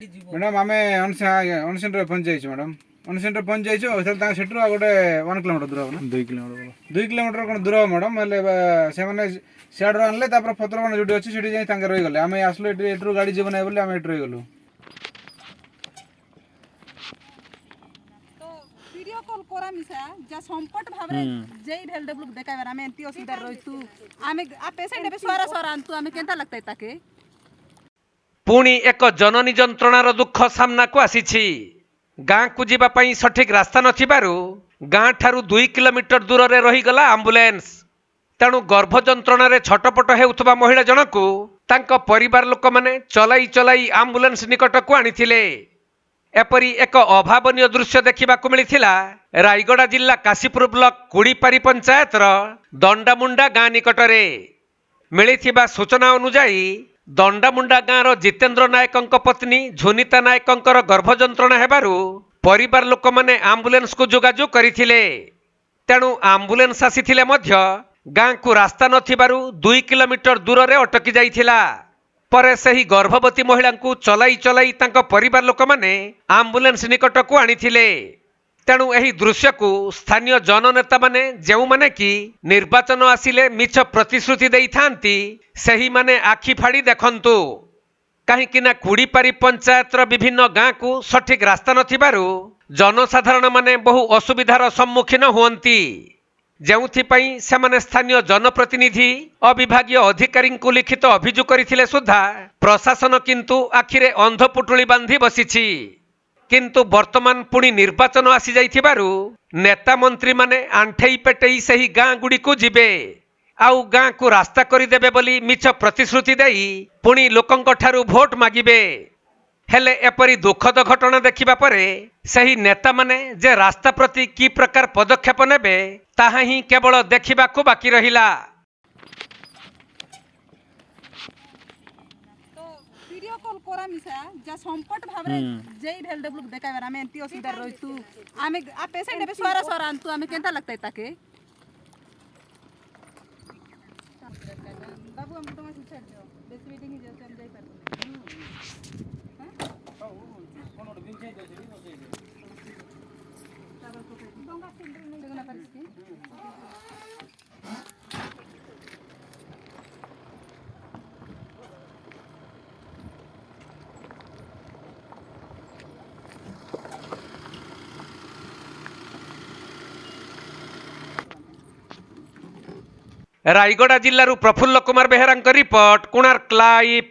Madam आम अनसेंटर पहुंच madam अनसेंटर पहुंच जाइए से गोटे 1 किलोमीटर दूर हम 2 किलोमीटर कौन दूर हम मैडम से सियाड़ आनले फतरगण जो अच्छी से रहीगले आम आसलु ये गाड़ी जीवन है बोली आम ये रहीगलु वीडियो कॉल करा मिसा जा संपट भाबरे जेई भेल डेवलप देखाइबार आमे एंती असुविधा रहितु आमे आ पेशेंट एबे सोरा सोरा आनतु आमे केनता लगतै ताके पुणी एक जननी जंत्रणार दुख सामना को आसीछि गाँ को जीवा पई सठिक रास्ता नथिबारु गाँ ठारू 2 किलोमीटर दूर रे रहीगला एम्बुलेंस तेणु गर्भ जंत्रणार छटपट हेउथबा महिला जनकु तांको परिवार लोक माने चलाई चलाई एम्बुलेंस निकट को आनिथिले। एपरी एक अभावनीय दृश्य देखा मिलता रायगड़ा जिला काशीपुर ब्लॉक कुड़ीपारी पंचायतर दंडामुंडा गाँ निकटरे मिलिथिबा सूचना अनुसार दंडामुंडा गाँव जितेन्द्र नायक पत्नी झुनिता नायक गर्भ जंत्रणा हेबारु परिवार लोक माने एम्बुलेंस को जोगाजोग करथिले तेणु एम्बुलेंस आसीथिले मध्य गाँ को रास्ता नथिबारु 2 किलोमीटर दूर रे अटकी जाइथिला परे सही गर्भवती महिला को चलाई चलाई तांको परिवार लोक माने एम्बुलेंस निकट को आनिथिले तेणु एही दृश्य को स्थानीय जननेता माने जेउ माने कि निर्वाचन आसिले मिछ प्रतिश्रुति देई थांती सही माने आखि फाड़ी देखंतु कहीं ना कुड़ीपारी पंचायतर विभिन्न गाँ को सठिक रास्ता नथिबारु जनसाधारण माने बहु असुविधार सम्मुखीन हुअंती जेउथिपाई सेमाने स्थानीय जनप्रतिनिधि अविभागीय अधिकारी को लिखित अभियोग करथिले सुद्धा प्रशासन किंतु आखिरे अंधपुटुली बांधी बसिछि किंतु वर्तमान पुणी निर्वाचन आसी जाइथिबारु नेता मंत्री माने आंठेई पेटेई सही गाँ गुड़ी को जिबे आउ गाँ को रास्ता करदेबे बोली मिछ प्रतिश्रुति देई पुणी लोकंक ठारू भोट मागिबे हेले एपरी दुखद घटना देखिबा परे सही नेता माने जे रास्ता प्रति की प्रकार पदक्षेप नेबे ताहा ही केवल देखिबा को बाकी रहिला। वीडियो कॉल करा मिसा जा संपट भाबरे जेई भेल डेवलप देखाइबार आमे एंती असुविधा रहितु आमे आ पेशेंट एबे सोरा सोरा आनतु आमे केनता लगतै ताके बाबू हम तुम छाड़ दो बेस मीटिंग ही जैसे हम जाई पार रायगड़ा जिल्लारू प्रफुल्ल कुमार बेहेरा रिपोर्ट कोणार्क लाइव।